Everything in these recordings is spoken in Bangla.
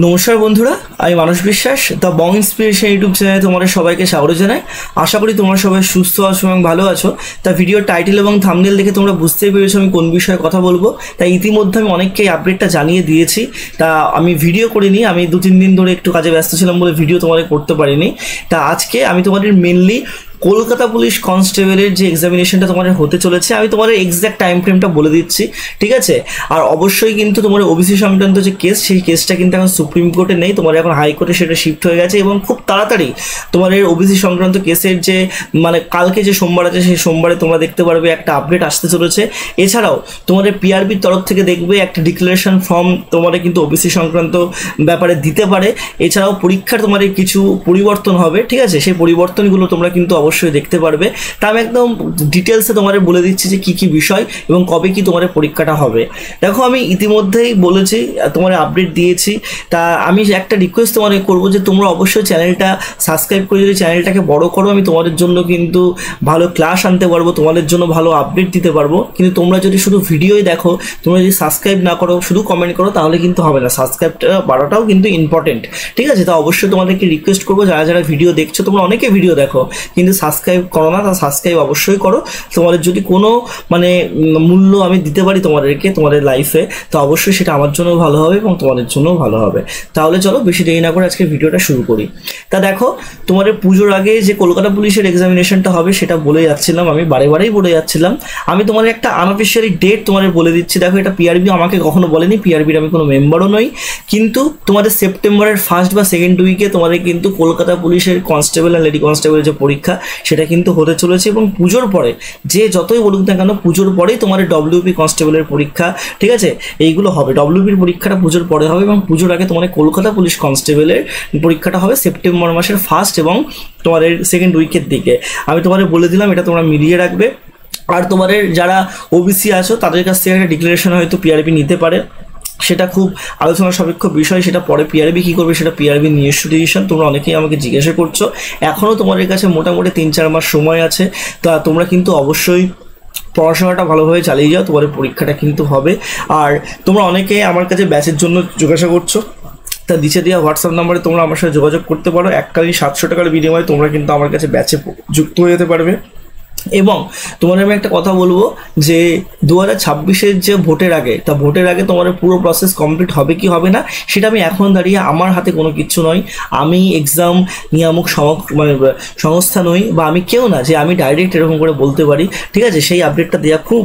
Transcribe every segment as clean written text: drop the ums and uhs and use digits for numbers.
নমস্কার বন্ধুরা, আমি মানস বিশ্বাস দ্য বং ইন্সপিরেশন ইউটিউব চ্যানেলে তোমাদের সবাইকে স্বাগত জানাই। আশা করি তোমরা সবাই সুস্থ আছো এবং ভালো আছো। তা ভিডিওর টাইটেল এবং থাম্বনেল দেখে তোমরা বুঝতেই পেরেছো আমি কোন বিষয়ে কথা বলবো। তাই ইতিমধ্যে আমি অনেককেই আপডেটটা জানিয়ে দিয়েছি। তা আমি ভিডিও করিনি, আমি 2-3 দিন ধরে একটু কাজে ব্যস্ত ছিলাম বলে ভিডিও তোমাদের করতে পারিনি। তা আজকে আমি তোমাদের মেনলি কলকাতা পুলিশ কনস্টেবলের যে এক্সামিনেশনটা তোমাদের হতে চলেছে আমি তোমাদের এক্স্যাক্ট টাইম ফ্রেমটা বলে দিচ্ছি, ঠিক আছে? আর অবশ্যই কিন্তু তোমার ওবিসি সংক্রান্ত যে কেস, সেই কেসটা কিন্তু এখন সুপ্রিম কোর্টে নেই, তোমার এখন হাইকোর্টে সেটা শিফট হয়ে গেছে এবং খুব তাড়াতাড়ি তোমাদের ওবিসি সংক্রান্ত কেসের যে কালকে যে সোমবার আছে সেই সোমবারে তোমরা দেখতে পারবে একটা আপডেট আসতে চলেছে। এছাড়াও তোমাদের পিআরবির তরফ থেকে দেখবে একটা ডিক্লারেশন ফর্ম তোমাদের কিন্তু ওবিসি সংক্রান্ত ব্যাপারে দিতে পারে। এছাড়াও পরীক্ষার তোমাদের কিছু পরিবর্তন হবে, ঠিক আছে? সেই পরিবর্তনগুলো তোমরা কিন্তু অবশ্যই দেখতে পারবে। তা আমি একদম ডিটেলসে তোমাদের বলে দিচ্ছি যে কি কি বিষয় এবং কবে কি তোমাদের পরীক্ষাটা হবে। দেখো, আমি ইতিমধ্যেই বলেছি, তোমাদের আপডেট দিয়েছি। তা আমি একটা রিকোয়েস্ট তোমাদের করবো যে তোমরা অবশ্যই চ্যানেলটা সাবস্ক্রাইব করে যদি চ্যানেলটাকে বড় করো, আমি তোমাদের জন্য কিন্তু ভালো ক্লাস আনতে পারবো, তোমাদের জন্য ভালো আপডেট দিতে পারবো। কিন্তু তোমরা যদি শুধু ভিডিওই দেখো, তোমরা যদি সাবস্ক্রাইব না করো, শুধু কমেন্ট করো, তাহলে কিন্তু হবে না। সাবস্ক্রাইবটা বাড়াটাও কিন্তু ইম্পর্টেন্ট, ঠিক আছে? তা অবশ্যই তোমাদেরকে রিকোয়েস্ট করবো, যারা যারা ভিডিও দেখছো, তোমরা অনেকে ভিডিও দেখো কিন্তু সাবস্ক্রাইব করো না, তা সাবস্ক্রাইব অবশ্যই করো। তোমাদের যদি কোনো মূল্য আমি দিতে পারি তোমাদেরকে তোমাদের লাইফে, তো অবশ্যই সেটা আমার জন্য ভালো হবে এবং তোমাদের জন্য ভালো হবে। তাহলে চলো বেশি দেরি না করে আজকে ভিডিওটা শুরু করি। তা দেখো, তোমাদের পুজোর আগে যে কলকাতা পুলিশের এক্সামিনেশনটা হবে সেটা বলে যাচ্ছিলাম, আমি বারেবারেই বলে যাচ্ছিলাম। আমি তোমাদের একটা আনঅফিসিয়ালি ডেট তোমাদের বলে দিচ্ছি। দেখো, এটা পিআরবি আমাকে কখনো বলেনি, পিআরবির আমি কোনো মেম্বারও নই, কিন্তু তোমাদের সেপ্টেম্বরের 1st বা 2nd উইকে তোমাদের কিন্তু কলকাতা পুলিশের কনস্টেবল আর লেডি কনস্টেবলের যে পরীক্ষা সেটা কিন্তু হতে চলেছে। এবং পুজোর পরে যে যতই বলুক না কেন, পুজোর পরেই তোমাদের ডব্লিউপি কনস্টেবলের পরীক্ষা, ঠিক আছে? এইগুলো হবে। ডব্লিউপির পরীক্ষাটা পুজোর পরে হবে এবং পুজোর আগে তোমাদের কলকাতা পুলিশ কনস্টেবলের পরীক্ষাটা হবে সেপ্টেম্বর মাসের 1st এবং তোমাদের 2nd উইকের দিকে। আমি তোমাদের বলে দিলাম, এটা তোমরা মিলিয়ে রাখবে। আর তোমাদের যারা ওবিসি আছো তাদের কাছ থেকে একটা ডিক্লারেশন হয়তো পিআরবি নিতে পারে, সেটা খুব আলোচনা সাপেক্ষ বিষয়। সেটা পরে পিআরবি কী করবে সেটা পিআরবি নিজস্ব ডিসিশন। তোমরা অনেকেই আমাকে জিজ্ঞাসা করছো, এখনও তোমাদের কাছে মোটামুটি 3-4 মাস সময় আছে। তা তোমরা কিন্তু অবশ্যই পড়াশোনাটা ভালোভাবে চালিয়ে যাও, তোমাদের পরীক্ষাটা কিন্তু হবে। আর তোমরা অনেকে আমার কাছে ব্যাচের জন্য জিজ্ঞাসা করছো, তা নিচে দেওয়া হোয়াটসঅ্যাপ নাম্বারে তোমরা আমার সাথে যোগাযোগ করতে পারো। এককালীন 700 টাকার বিনিময়ে তোমরা কিন্তু আমার কাছে ব্যাচে যুক্ত হয়ে যেতে পারবে। এবং তোমাদের আমি একটা কথা বলবো যে 2026-এর যে ভোটের আগে, তা ভোটের আগে তোমাদের পুরো প্রসেস কমপ্লিট হবে কি হবে না সেটা আমি এখন দাঁড়িয়ে আমার হাতে কোনো কিছু নয়। আমি এক্সাম নিয়ামক সংস্থা নই, বা আমি কেউ না যে আমি ডাইরেক্ট এরকম করে বলতে পারি, ঠিক আছে? সেই আপডেটটা দেওয়া খুব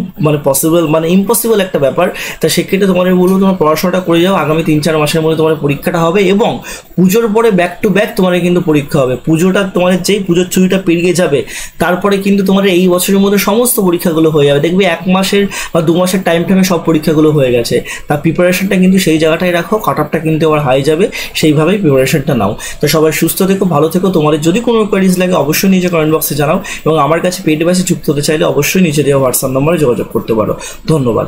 পসিবল ইম্পসিবল একটা ব্যাপার। তা সেক্ষেত্রে তোমাদের বলবো তোমরা পড়াশোনাটা করে যাও। আগামী 3-4 মাসের মধ্যে তোমার পরীক্ষাটা হবে এবং পুজোর পরে ব্যাক টু ব্যাক তোমাদের কিন্তু পরীক্ষা হবে। পুজোটা তোমাদের যেই পুজোর ছুটিটা পেরিয়ে যাবে, তারপরে কিন্তু তোমাদের এই বছরের মধ্যে সমস্ত পরীক্ষাগুলো হয়ে যাবে। দেখবে 1 মাসের বা 2 মাসের টাইম ফ্রেমে সব পরীক্ষাগুলো হয়ে গেছে। তা প্রিপারেশনটা কিন্তু সেই জায়গাটাই রাখো, কাট অফটা কিন্তু আবার হাই যাবে, সেইভাবেই প্রিপারেশনটা নাও। তো সবাই সুস্থ থেকো, ভালো থেকো। তোমাদের যদি কোনো কোয়ারিজ লাগে অবশ্যই নিচে কমেন্ট বক্সে জানাও এবং আমার কাছে পেইড ব্যাচে যুক্ত হতে চাইলে অবশ্যই নিচে দেওয়া হোয়াটসঅ্যাপ নম্বরে যোগাযোগ করতে পারো। ধন্যবাদ।